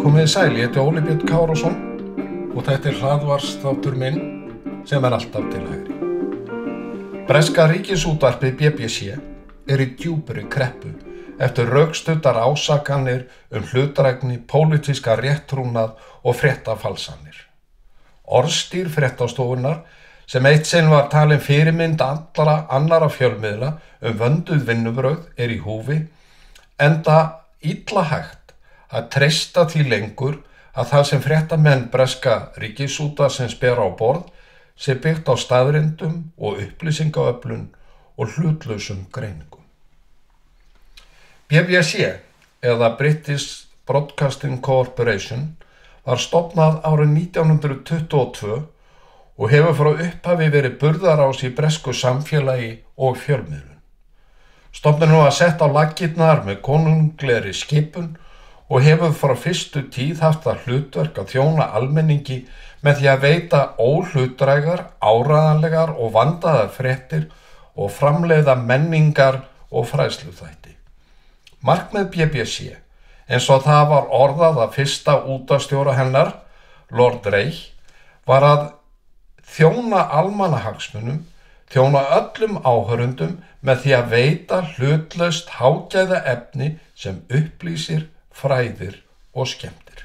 Komið sæl, ég heiti Óli Björn Kárason og þetta hlaðvarpsþáttur minn sem alltaf til hægri. Breska ríkisútvarpið BBC í djúpri kreppu eftir rökstuddar ásakanir hlutdrægni, pólitíska rétttrúnað og fréttafalsanir. Orðstýr fréttastofunnar sem eitt sinn var talin fyrirmynd allra annarra fjölmiðla vönduð vinnubrögð í húfi, enda illa hægt að treysta því lengur að það sem fréttamenn breska ríkisútvarpsins bera á borð sé byggt á staðreyndum og upplýsingaöflun og hlutlausum greiningum. BBC eða British Broadcasting Corporation var stofnað árið 1922 og hefur frá upphafi verið burðarás í bresku samfélagi og fjölmiðlun. Stofnunin var sett á laggirnar með konunglegri skipun og hefur frá fyrstu tíð haft það hlutverk að þjóna almenningi með því að veita óhlutdrægar, áreiðanlegar og vandaðar fréttir og framleiða menningar og fræðsluþætti. Markmið BBC, eins og það var orðað af fyrsta útvarpsstjóra hennar, Lord Reich, var að þjóna almannahagsmunum, þjóna öllum áhorfendum með því að veita hlutlaust hágæða efni sem upplýsir, fræðir og skemmtir.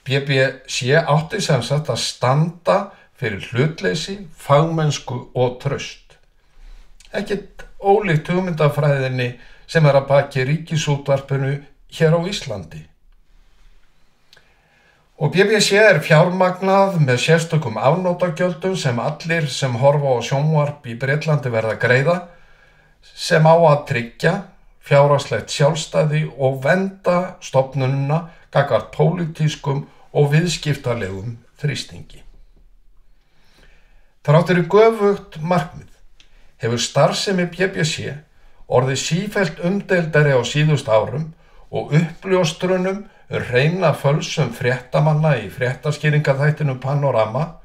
BBC átti sem sagt að standa fyrir hlutleysi, fagmennsku og traust. Ekkert ólíkt hugmyndafræðinni sem að baki ríkisútvarpinu hér á Íslandi. Og BBC fjármagnað með sérstökum afnotagjöldum sem allir sem horfa á sjónvarp í Bretlandi verða greiða, sem á að tryggja fjárhagslegt sjálfstæði og vernda stofnunina gagnvart pólitískum og viðskiptalegum þrýstingi. Þrátt fyrir göfugt markmið hefur starfsemi BBC orðið sífellt umdeildari á síðustu árum og uppljóstrunum hreina fölsum fréttamanna í fréttaskýringaþættinum Panorama,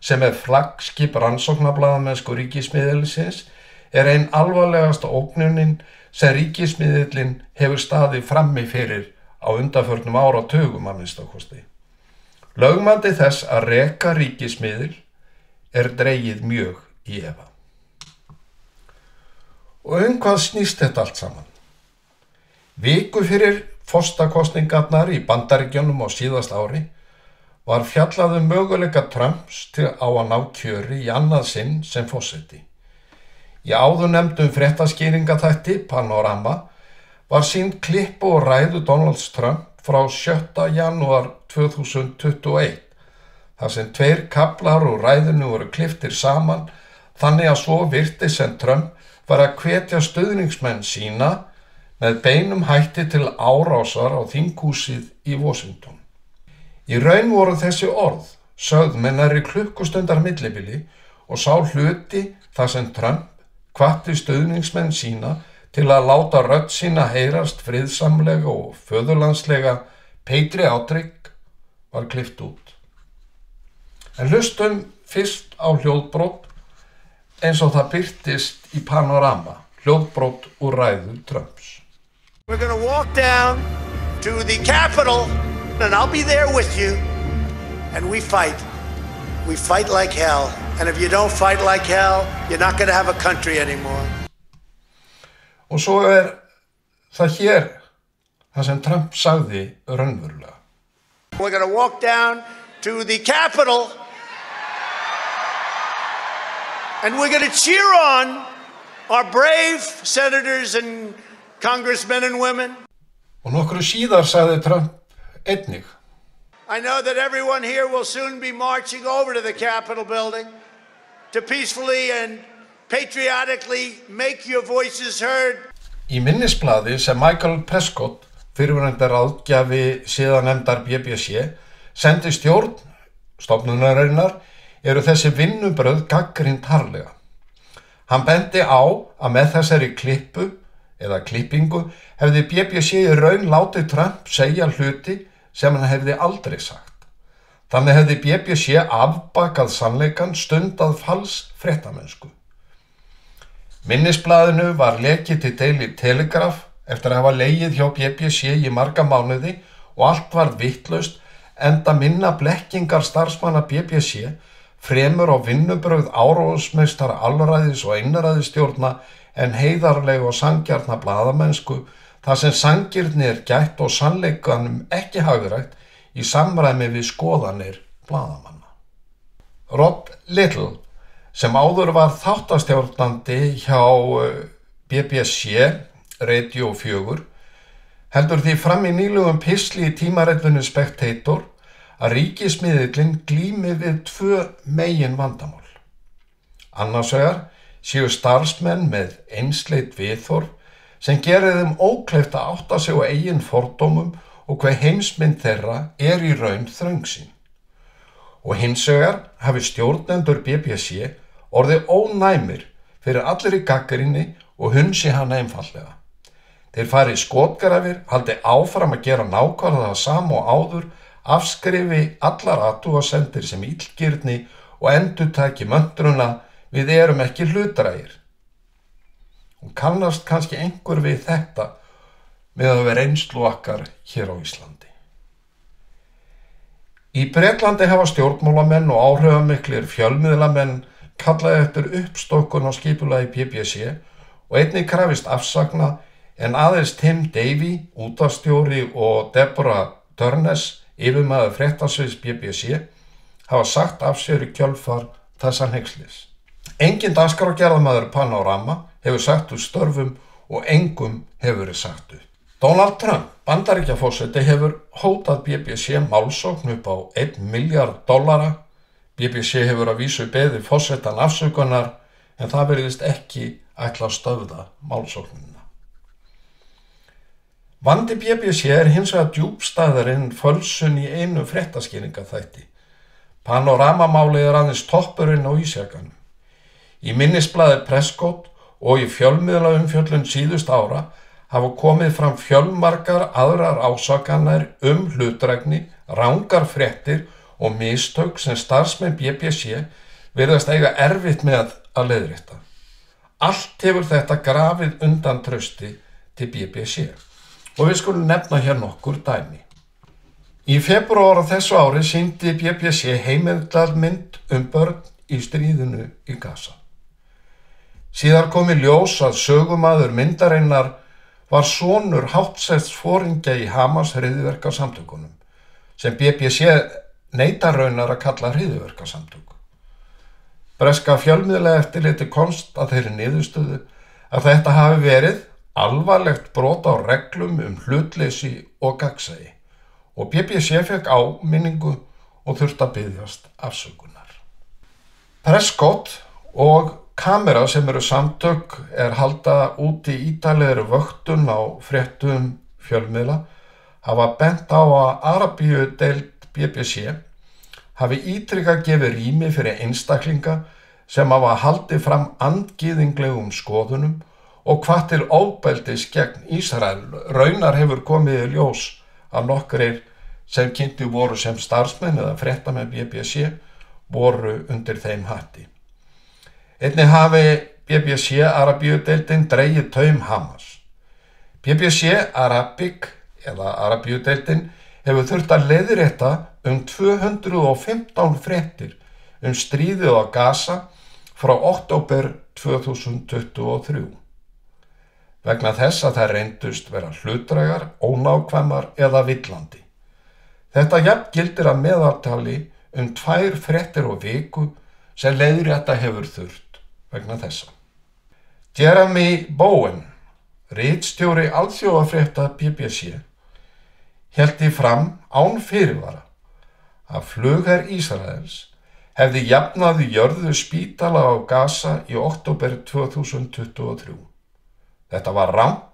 sem flaggskip rannsóknarblaðamennsku ríkismiðilsins, ein alvarlegasta ógnunin sem ríkismiðillinn hefur staðið frammi fyrir á undanförnum áratugum að minnsta kosti. Lögmæti þess að reka ríkismiðil dregið mjög í efa. Og hvað snýst þetta allt saman? Viku fyrir forsetakosningarnar í Bandaríkjunum á síðasta ári var fjallað möguleika Trumps á að ná kjöri í annað sinn sem forseti. Í áðurnefndum fréttaskýringaþætti Panorama var sýnd klipp og ræðu Donalds Trump frá 7. janúar 2021, þar sem 2 kaflar úr ræðinu voru klipptir saman þannig að svo virtist sem Trump var að hvetja stuðningsmenn sína með beinum hætti til árásar á þinghúsið í Washington. Í raun voru þessi orð sögð með nærri klukkustundar millibili og sá hluti þar sem Trump hvatti stuðningsmenn sína til að láta rödd sína heyrast friðsamlega og föðurlandslega patriotic var klippt út. En hlustum fyrst á hljóðbrot eins og það birtist í Panorama, hljóðbrot úr ræðu Trumps. We're going to walk down to the Capitol and I'll be there with you and we fight. We fight like hell. And if you don't fight like hell, you're not going to have a country anymore. Og svo það hér, það sem Trump sagði raunverulega. We're going to walk down to the Capitol and we're going to cheer on our brave senators and congressmen and women. Og nokkru síðar sagði Trump einnig. I know that everyone here will soon be marching over to the Capitol building to peacefully and patriotically make your voices heard. Í minnisblaði sem Michael Prescott, fyrrverandi ráðgjafi siðanefndar BBC, sendi stjórn stofnunarinnar þessi vinnubrögð gagnrýnd harðlega. Hann benti á að með þessari klippu eða klippingu hefði BBC í raun látið Trump segja hluti sem hann hefði aldrei sagt. Þannig hefði BBC afbakað sannleikann, stundað falsfréttamennsku. Minnisblaðinu var lekið til Daily Telegraph eftir að hafa legið hjá BBC í marga mánuði og allt var vitlaust, enda minna blekkingar starfsmanna BBC fremur á vinnubrögð áróðsmeistara alræðis og einræðisstjórna en heiðarleg og sanngjarna blaðamennsku, þar sem sanngirni gætt og sannleikanum ekki hagrætt í samræmi við skoðanir blaðamanna. Rod Little, sem áður var þáttastjórnandi hjá BBC Radio 4, heldur því fram í nýlegum pistli í tímaritinu Spectator að ríkismiðillinn glími við 2 megin vandamál. Annars vegar séu starfsmenn með einsleit viðhorf sem gerir þeim ókleift að átta sig á eigin fordómum og hver heimsmynd þeirra í raun þröngsýn. Og hins vegar hafi stjórnendur BBC orðið ónæmir fyrir allri gagnrýni og hunsi hana einfaldlega. Þeir fari í skotgrafir, haldi áfram að gera nákvæmlega það sama og áður, afskrifi allar athugasemdir sem illgirni og endurtaki möntruna við erum ekki hlutdrægir. Og kannast kannski einhver við þetta með að vera reynslu okkar hér á Íslandi. Í Bretlandi hafa stjórnmálamenn og áhrifamiklir fjölmiðlamenn kallaði eftir uppstokkun á skipulagi BBC og einnig krafist afsagna, en aðeins Tim Davie, útvarpsstjóri, og Deborah Turness, yfirmaður fréttasviðs BBC, hafa sagt af sér í kjölfar þessa hneykslis. Enginn dagskrárgerðarmaður Panorama hefur sagt úr störfum og engum hefur verið sagt upp. Donald Trump, Bandaríkjaforseti, hefur hótað BBC málsókn upp á $1 milljarð. BBC hefur að vísu beðið forsetann afsökunar, en það virðist ekki ætla að stöðva málsóknina. Vandi BBC hins vegar djúpstæðari en fölsun í einu fréttaskýringaþætti. Panoramamálið aðeins toppurinn á ísjakanum. Í minnisblaði Prescott og í fjölmiðlaumfjöllun síðust ára hafa komið fram fjölmargar aðrar ásakanir hlutdrægni, rangar fréttir og mistök sem starfsmenn BBC virðast eiga erfitt með að leiðrétta. Allt hefur þetta grafið undan trausti til BBC. Og við skulum nefna hér nokkur dæmi. Í febrúar á þessu ári sýndi BBC heimildarmynd börn í stríðinu í Gaza. Síðar kom í ljós að sögumaður myndarinnar var sonur háttsetts foringja í Hamas hryðjuverkasamtökunum, sem BBC neitar raunar að kalla hryðjuverkasamtök. Breska fjölmiðlaeftirlitið komst að þeirri niðurstöðu að þetta hafi verið alvarlegt brot á reglum hlutleysi og gagnsæi og BBC fekk áminningu og þurfti að biðjast afsökunar. Prescott og Kamera, sem eru samtök halda úti ítalegri vöktun á fréttum fjölmiðla, hafa bent á að Arabíudeild BBC hafi ítrekað gefið rými fyrir einstaklinga sem hafa haldið fram andgyðinglegum skoðunum og hvað til ofbeldis gegn Ísrael. Raunar hefur komið í ljós að nokkrir sem kynntir voru sem starfsmenn eða fréttamenn BBC voru undir þeim hatti. Einnig hafi BBC Arabíudeildin dregið taum Hamas. BBC Arabic eða Arabíudeildin hefur þurft að leiðrétta 215 fréttir stríðið á Gaza frá október 2023. Vegna þess að þær reyndust vera hlutdrægar, ónákvæmar eða villandi. Þetta jafngildir að meðaltali 2 fréttir á viku sem leiðrétta hefur þurft vegna þessa. Jeremy Bowen, ritstjóri alþjóðafrétta BBC, hélt því fram án fyrirvara að flugher Ísraels hefði jafnað jörðu spítala á Gaza í október 2023. Þetta var rangt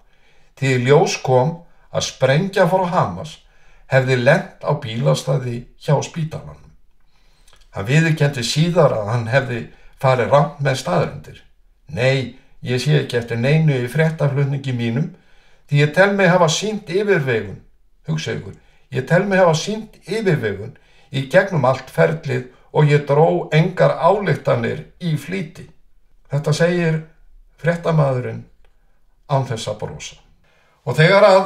því í ljós kom að sprengja frá Hamas hefði lent á bílastæði hjá spítalanum. Hann viðurkenndi síðar að hann hefði farið rangt með staðreyndir. Nei, ég sé ekki eftir neinu í fréttaflutningi mínum, því ég tel mig hafa sýnt yfirvegun, hugsa ykkur, ég tel mig hafa sýnt yfirvegun í gegnum allt ferlið og ég dró engar ályktanir í flýti. Þetta segir fréttamaðurinn án þess að brosa. Og þegar að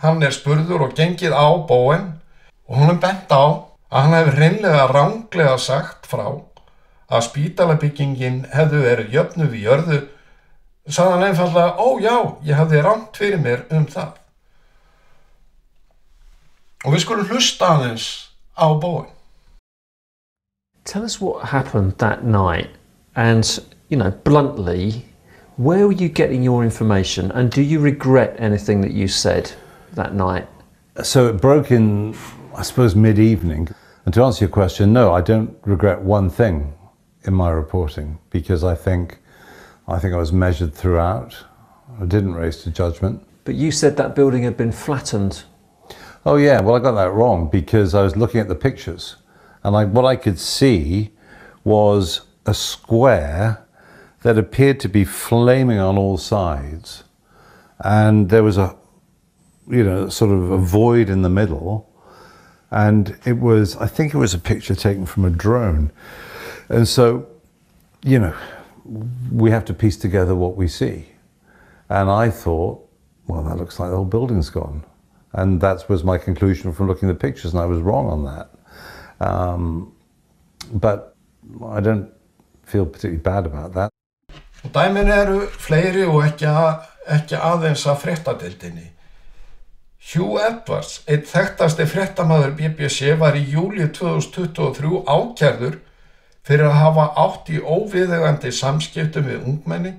hann spurður og gengið á Bowen og honum bent á að hann hefði hreinlega ranglega sagt frá að spítalabyggingin hefði verið jöfnuð í jörðu, sagði hann einfaldlega, ó já, ég hefði rangt fyrir mér það. Og við skulum hlusta aðeins á Bowen. Tell us what happened that night and, bluntly, where were you getting your information and do you regret anything that you said that night? So it broke in, I suppose, mid-evening. And to answer your question, no, I don't regret one thing in my reporting because I think I was measured throughout. I didn't race to judgment. But you said that building had been flattened. Oh yeah, well I got that wrong because I was looking at the pictures and what I could see was a square that appeared to be flaming on all sides and there was a sort of a void in the middle and I think it was a picture taken from a drone. And so, we have to piece together what we see. And I thought, well, that looks like the whole building's gone. And that was my conclusion from looking at the pictures, and I was wrong on that. But I don't feel particularly bad about that. Og dæmin eru fleiri og ekki aðeins að fréttadeildinni. Hugh Edwards, einn þekktasti fréttamaður BBC, var í júlí 2023 ákærður fyrir að hafa átt í óviðeigandi samskiptum við ungmenni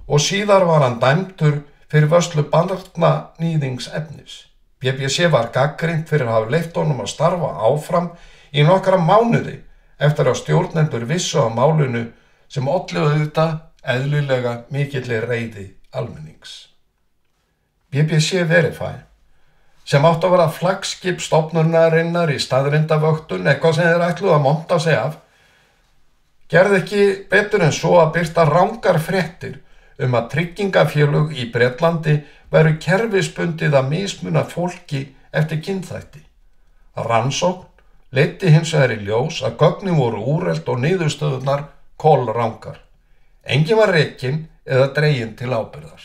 og síðar var hann dæmdur fyrir vörslu barnaníðingsefnis. BBC var gagnrýnt fyrir að hafa leyft honum að starfa áfram í nokkra mánuði eftir að stjórnendur vissu á málinu sem olli auðvitað eðlilega mikilli reiði almennings. BBC Verify, sem átt að vera flaggskip stofnunarinnar í staðreyndavöktun, eitthvað sem þeir ætluðu að monta sig af, gerði ekki betur en svo að birta rangar fréttir að tryggingafélög í Bretlandi væru kerfisbundið að mismuna fólki eftir kynþætti. Rannsókn leiddi hins vegar í ljós að gögnin voru úrelt og niðurstöðurnar kolrangar. Enginn var rekinn eða dreginn til ábyrgðar.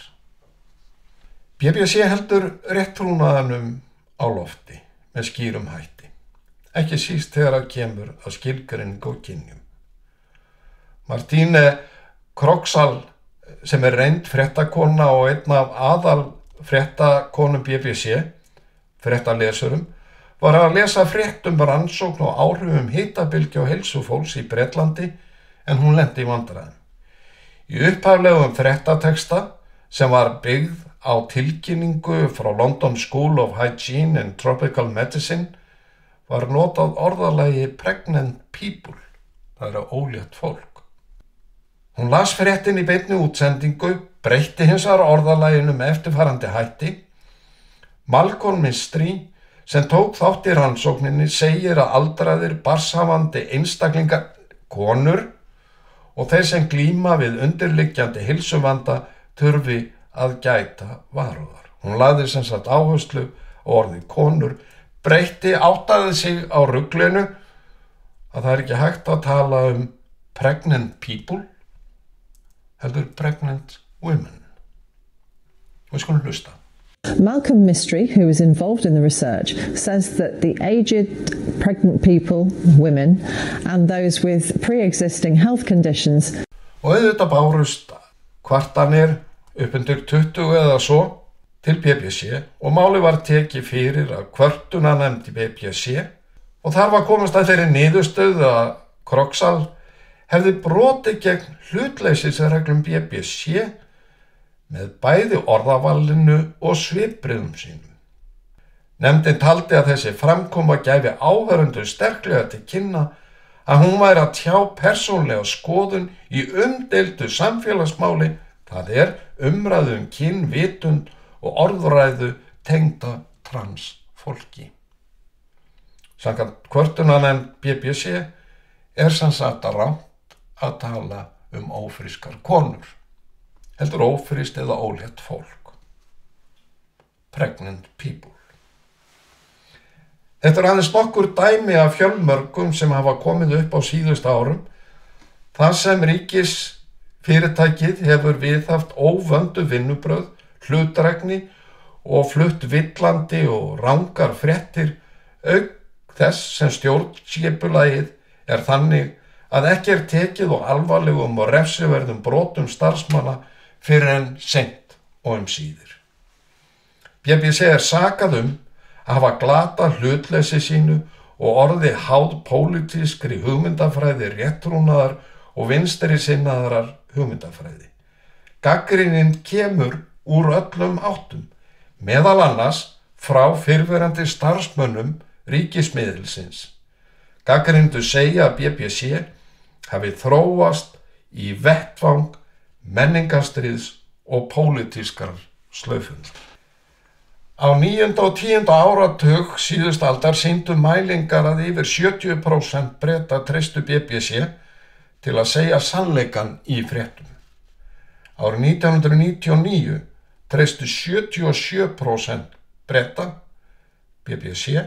BBC heldur rétttrúnaðinum á lofti með skýrum hætti, ekki síst þegar að kemur að skilgreiningu og kynjum. Martine Kroxall, sem reynd fréttakona og einn af aðal fréttakonum BBC, fréttalesurum, var að lesa frétt rannsókn og áhrifum hitabylgju og heilsufólks í Bretlandi en hún lenti í vandræðum. Í upphaflegum fréttateksta sem var byggð á tilkynningu frá London School of Hygiene and Tropical Medicine var notað orðalagi pregnant people, það ólétt fólk. Hún las fréttin í beinni útsendingu, breytti hins vegar orðalaginu með eftirfarandi hætti. Malcolm Mystery, sem tók þátt í rannsókninni, segir að aldraðir barnshafandi einstaklingar, konur og þeir sem glíma við undirliggjandi heilsuvanda þurfi að gæta varúðar. Hún lagði sem sagt áherslu á orðið konur, áttaði sig á ruglinu að það ekki hægt að tala pregnant people, heldur pregnant women. Við skulum hlusta. Malcolm Mystery, who was involved in the research, says that the aged pregnant people, women, and those with pre-existing health conditions. Og auðvitað bárust kvartanir undir 20 eða svo til BBC og máli var tekið fyrir að kvörtunarnefnd í BBC og þar var komast að þeirri niðurstöðu að Kroxall hefði brotið gegn hlutleysisreglum BBC með bæði orðavallinu og svipbrigðum sínum. Nefndin taldi að þessi framkoma gæfi áhorfendur sterklega til kynna að hún væri að tjá persónlega skoðun í umdeildu samfélagsmáli, það umræðu kynvitund og orðræðu tengda transfólki. Samkvæmt kvörtunarnefnd BBC sem sagt rangt að tala ófrískar konur. heldur ófrískt eða ólétt fólk. Pregnant people. Þetta aðeins nokkur dæmi af fjölmörgum sem hafa komið upp á síðustu árum, þar sem ríkisfyrirtækið hefur viðhaft óvöndu vinnubrögð, hlutdrægni og flutt villandi og rangar fréttir, auk þess sem stjórnskipulagið þannig að ekki tekið á alvarlegum og refsiverðum brotum starfsmanna fyrr en seint og síður. BBC sakað að hafa glatað hlutleysi sínu og orðið háð pólitískri hugmyndafræði réttrúnaðar og vinstri sinnaðrar hugmyndafræði. Gagnrýnin kemur úr öllum áttum, meðal annars frá fyrrverandi starfsmönnum ríkismiðilsins. Gagnrýnendur segja að BBC hafi þróast í vettvang menningarstríðs og pólitískar slaufunnar. Á 9. og 10. áratug síðust aldar sýndu mælingar að yfir 70% Breta treystu BBC til að segja sannleikann í fréttum. Árið 1999 treystu 77% Breta BBC,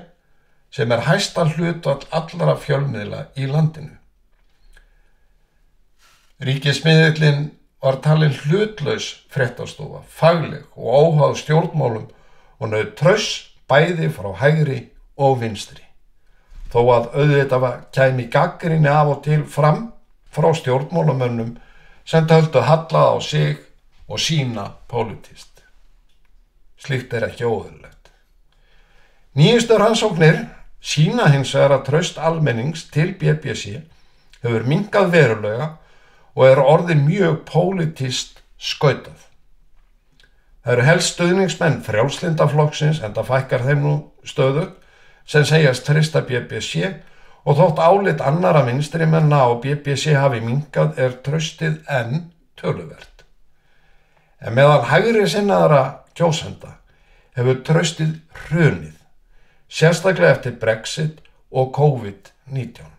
sem hæsta hlutfall allra fjölmiðla í landinu. Ríkismiðillinn var talin hlutlaus fréttastofa, fagleg og óháð stjórnmálum og naut trausts bæði frá hægri og vinstri. Þó að auðvitað kæmi gagnrýni af og til fram frá stjórnmálamönnum sem töldu hallað á sig og sína pólitískt. Slíkt ekki óeðlilegt. Nýjustu rannsóknir sýna hins vegar að traust almennings til BBC hefur minnkað verulega og orðið mjög pólitískt skautað. Það eru helst stuðningsmenn Frjálslyndaflokksins, enda fækkar þeim nú stöðugt, sem segjast treysta BBC, og þótt álit annarra vinstrimenna á BBC hafi minnkað traustið enn töluvert. En meðal hægri sinnaðra kjósenda hefur traustið hrunið, sérstaklega eftir Brexit og COVID-19.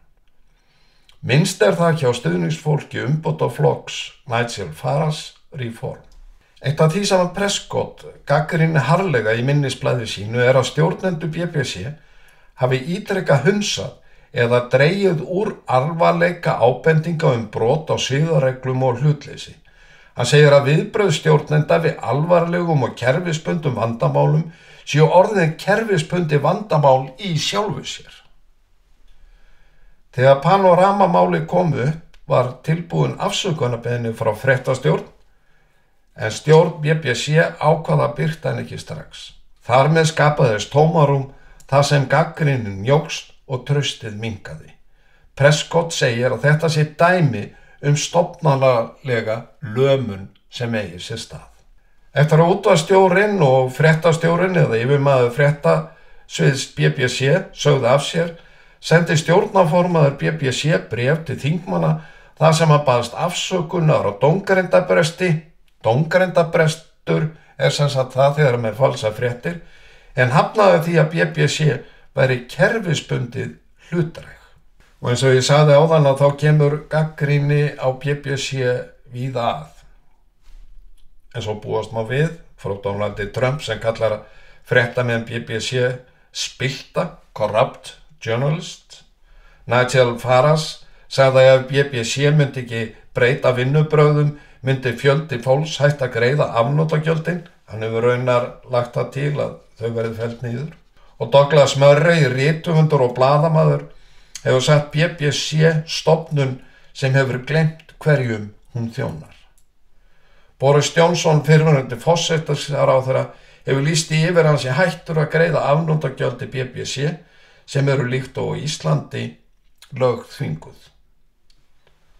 Minnst það hjá stuðningsfólki umbótaflokks Nigel Farage Reform. Eitt af því sem Prescott gagnrýnir harðlega í minnisblaði sínu að stjórnendur BBC hafi ítrekað hunsað eða dregið úr alvarleika ábendinga brot á siðareglum og hlutleysi. Hann segir að viðbrögð stjórnenda við alvarlegum og kerfisbundum vandamálum séu orðin kerfisbundi vandamál í sjálfu sér. Þegar Panorama-máli kom upp var tilbúin afsökunarbeiðni frá fréttastjórn, en stjórn BBC ákvað að birta hann ekki strax. Þar með skapaðist tómarúm þar sem gagnrýnin jókst og traustið minnkaði. Prescott segir að þetta sé dæmi stofnanalega lömun sem eigi sér stað. Eftir að útvarpsstjórinn og fréttastjórinn eða yfirmaður fréttasviðs BBC sögðu af sér, sendi stjórnarformaður BBC bréf til þingmanna þar sem hann baðst afsökunar á dómgreindarbresti. Dómgreindarbrestur sem sagt það þegar með falsa fréttir, en hafnaði því að BBC væri kerfisbundið hlutdræg. Og eins og ég sagði áðan að þá kemur gagnrýni á BBC víða að. En svo búast má við frá Donaldi Trump sem kallar fréttamenn BBC spillta, corrupt journalist. Nigel Farage sagði að ef BBC myndi ekki breyta vinnubrögðum myndi fjöldi fólks hægt að greiða afnotagjöldin. Hann hefur raunar lagt það til að þau verið felld niður. Og Douglas Murray, rithöfundur og blaðamaður, hefur sagt BBC stofnun sem hefur gleymt hverjum hún þjónar. Boris Johnson, fyrrverandi forsætisráðherra, hefur lýst yfir hans hættur að greiða afnotagjöld BBC sem eru líkt á Íslandi lögþvinguð.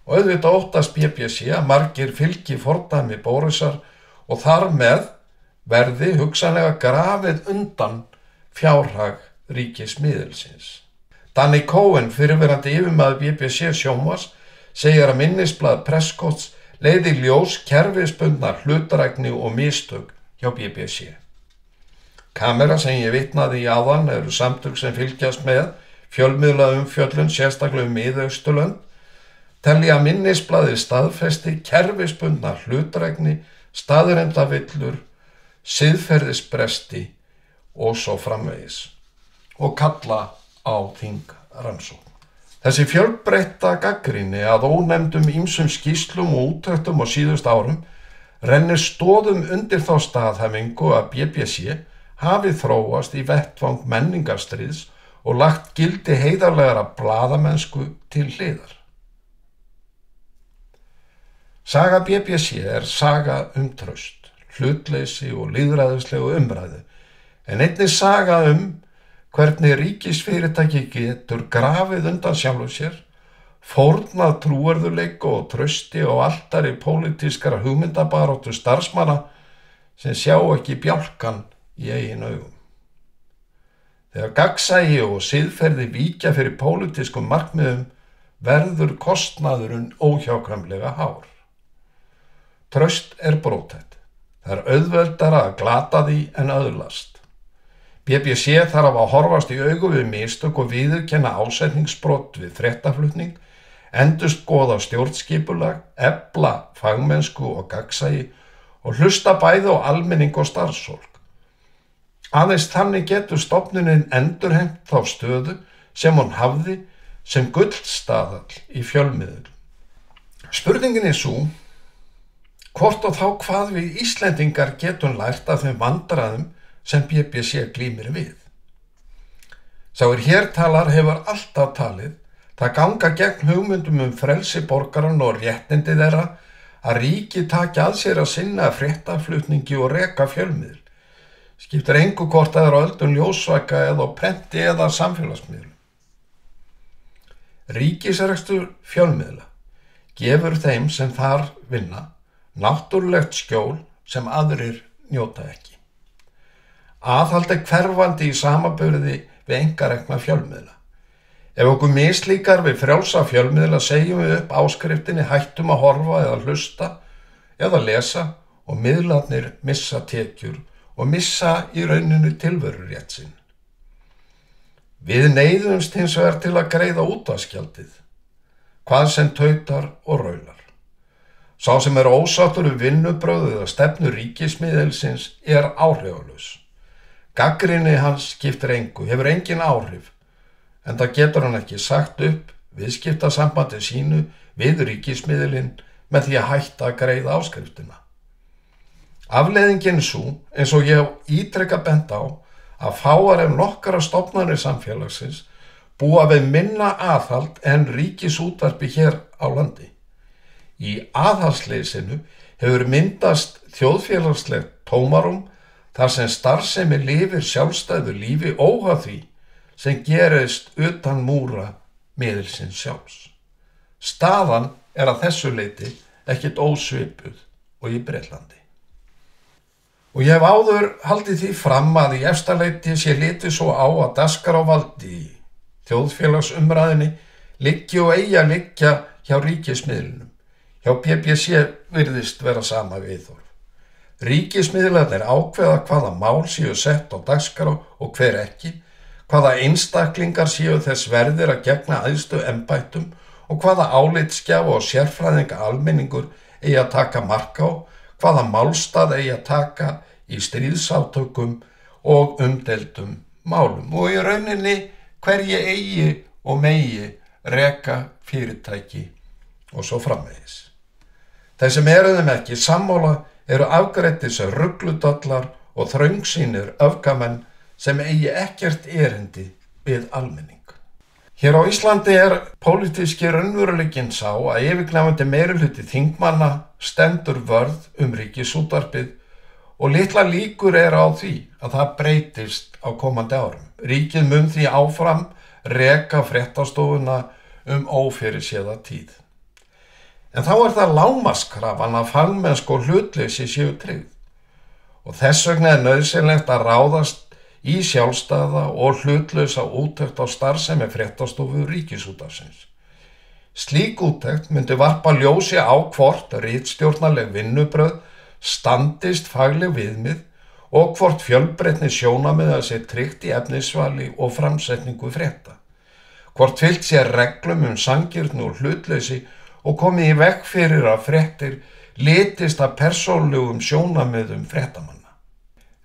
Og auðvitað óttast BBC að margir fylgi fordæmi Borisar og þar með verði hugsanlega grafið undan fjárhag ríkismiðilsins. Danny Cohen, fyrrverandi yfirmaður BBC sjónvarps, segir að minnisblað Prescotts leiði í ljós kerfisbundnar hlutdrægni og mistök hjá BBC. Kamera sem ég vitnaði í áðan eru samtök sem fylgjast með fjölmiðlaumfjöllun, sérstaklega Mið-Austurlönd, telja að minnisblaðið staðfesti kerfisbundnar hlutdrægni staðreyndavillur, siðferðisbresti og svo framvegis og kalla á þingrannsókn. Þessi fjölbreytta gagnrýni að ónefndum ýmsum skýrslum og úttektum á síðustu árum rennir stoðum undir þá staðhæfingu að BBC hafi þróast í vettvang menningarstríðs og lagt gildi heiðarlegara blaðamennsku til hliðar. Saga BBC er saga traust, hlutleysi og lýðræðislegu umræðu, en einnig saga hvernig ríkisfyrirtæki getur grafið undan sjálfu sér, fórnað trúverðugleika og trausti á altari pólitískara hugmyndabaráttu starfsmanna sem sjá ekki bjálkan í eigin augum. Þegar gagnsæi og siðferði víkja fyrir pólitískum markmiðum verður kostnaðurinn óhjákvæmilega hár. Traust er brothætt. Það er auðveldara að glata því en öðlast. BBC þarf að horfast í augu við mistök og viðurkenna ásetningsbrot við fréttaflutning, endurskoða stjórnskipulag, efla fagmennsku og gagnsæi og hlusta bæði á almenning og starfsfólk. Aðeins þannig getur stofnunin endurheimt þá stöðu sem hún hafði sem gullstaðall í fjölmiðlum. Spurningin er sú, hvort og þá hvað við Íslendingar getum lært af þeim vandræðum sem BBC glímir við. Sá hér talar hefur alltaf talið það ganga gegn hugmyndum frelsi borgaranna og réttindi þeirra að ríki taki að sér að sinna fréttaflutningi og reka fjölmiðl. Skiptir engu hvort það er á öldum ljósvaka eða á prenti eða samfélagsmiðlum. Ríkisrekstur fjölmiðla gefur þeim sem þar vinna náttúrulegt skjól sem aðrir njóta ekki. Aðhald er hverfandi í samanburði við einkarekna fjölmiðla. Ef okkur mislíkar við frjálsa fjölmiðla segjum við upp áskriftinni hættum að horfa eða hlusta eða lesa og miðlarnir missa tekjur og missa í rauninu tilverurétt sinn. Við neyðumst hins vegar til að greiða útvarpsgjaldið, hvað sem tautar og raular. Sá sem er ósáttur við vinnubrögð eða stefnu ríkismiðilsins er áhrifalaus. Gagnrýni hans skiptir engu, hefur engin áhrif, en það getur hann ekki sagt upp viðskiptasambandi sínu við ríkismiðilinn með því að hætta að greiða áskriftina. Afleiðingin er sú, eins og ég hef ítrekað bent á, að fáar ef nokkrar stofnanir samfélagsins búa við minna aðhald en ríkisútvarpi hér á landi. Í aðhaldsleysinu hefur myndast þjóðfélagslegt tómarum þar sem starfsemi lifir sjálfstæðu lífi óháð því sem gerist utan múra miðilsins sjálfs. Staðan er að þessu leyti ekkert ósvipuð og í Bretlandi. Og ég hef áður haldið því fram að í efsta leyti sé litið svo á að dagskrárvaldi í þjóðfélagsumræðinni liggi og eigi að liggja hjá ríkismiðlunum. Hjá BBC virðist vera sama viðhorf. Ríkismiðlarnir ákveða hvaða mál séu sett á dagskrá og hver ekki, hvaða einstaklingar séu þess verðir að gegna æðstu embættum og hvaða álitsgjafa og sérfræðinga almenningur eigi að taka mark á, hvaða málstað eigi að taka í stríðsátökum og umdeildum málum og í rauninni hverji eigi og megi reka fyrirtæki og svo framvegis. Þeir sem eru þeim ekki sammála eru afgreiddir sem rugludallar og þröngsýnir öfgamenn sem eigi ekkert erindi við almenning. Hér á Íslandi er pólitíski raunveruleikinn sá að yfirgnæfandi meirihluti þingmanna stendur vörð ríkisútvarpið og litla líkur er á því að það breytist á komandi árum. Ríkið mun því áfram reka fréttastofuna ófyrirséða tíð. En þá er það lágmarkskrafan að fagmennska og hlutleysi séu tryggð og þess vegna er nauðsynlegt að ráðast í sjálfstæða og hlutlausa úttekt á starfsemi fréttastofu Ríkisútvarpsins. Slík úttekt myndi varpa ljósi á hvort ritstjórnarleg vinnubrögð standist fagleg viðmið og hvort fjölbreytni sjónarmiða sé tryggt í efnisvali og framsetningu frétta. Hvort fylgt sé reglum sanngirni og hlutleysi og komið í veg fyrir að fréttir litist af persónulegum sjónarmiðum fréttamanna.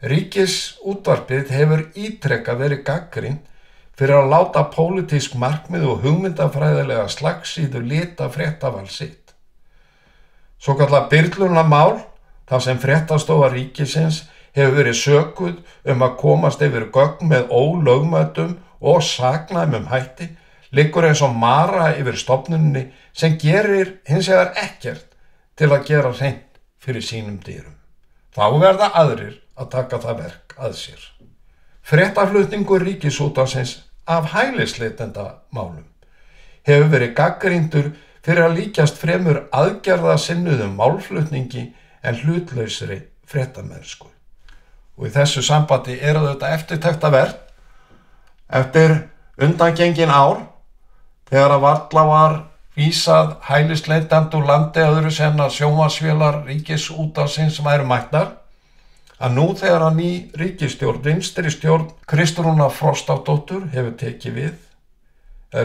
Ríkisútvarpið hefur ítrekað verið gagnrýnt fyrir að láta pólitísk markmið og hugmyndafræðilega slagsíðu lita fréttaval sitt. Svokallað byrlunarmál, þar sem fréttastofa ríkisins hefur verið sökuð að komast yfir gögn með ólögmætum og saknæmum hætti, liggur eins og mara yfir stofnuninni sem gerir hins vegar ekkert til að gera hreint fyrir sínum dyrum. Þá verða aðrir að taka það verk að sér. Fréttaflutningur Ríkisútvarpsins af hælisleitendamálum hefur verið gagnrýndur fyrir að líkjast fremur aðgerðasinnuðum málflutningi en hlutlausri fréttamennsku. Og í þessu sambandi þetta eftirtektarvert eftir undangengin ár þegar að varla var vísað hælisleitandi úr landi öðru sem að sjónvarpsvélar Ríkisútvarpsins væru mættar, að nú þegar að ný ríkisstjórn, vinstri stjórn Kristrúnar Frostadóttur hefur tekið við,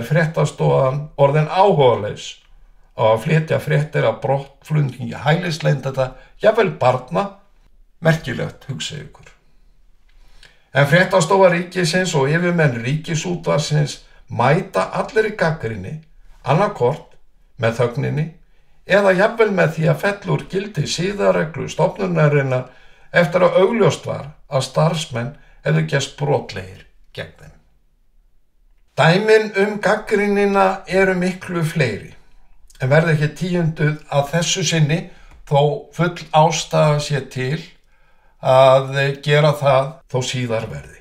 fréttastofan orðin áhugalaus á að flytja fréttir af brottflutningi hælisleitenda, jafnvel barna, merkilegt, hugsið ykkur. En fréttastofa ríkisins og yfirmenn Ríkisútvarpsins mæta allir í gagnrýni, annarkvort með þögninni eða jafnvel með því að fella úr gildi siðareglu stofnunarinnar eftir að augljóst var að starfsmenn hefðu gerst brotlegir gegn þeim. Dæmin gagnrýnina eru miklu fleiri, en verði ekki tíunduð að þessu sinni þó full ástæða sé til að gera það þó síðar verði.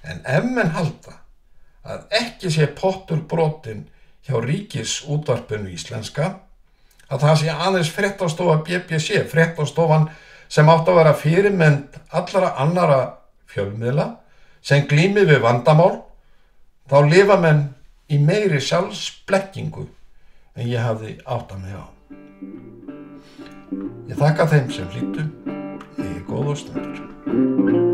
En ef menn halda að ekki sé pottur brotinn hjá Ríkisútvarpinu íslenska, að það sé aðeins fréttastofa BBC, fréttastofan sem átt að vera fyrirmynd allra annara fjölmiðla sem glími við vandamál, þá lifa menn í meiri sjálfsblekkingu en ég hafði áttað mig á. Ég þakka þeim sem hlýddu, góða stundir.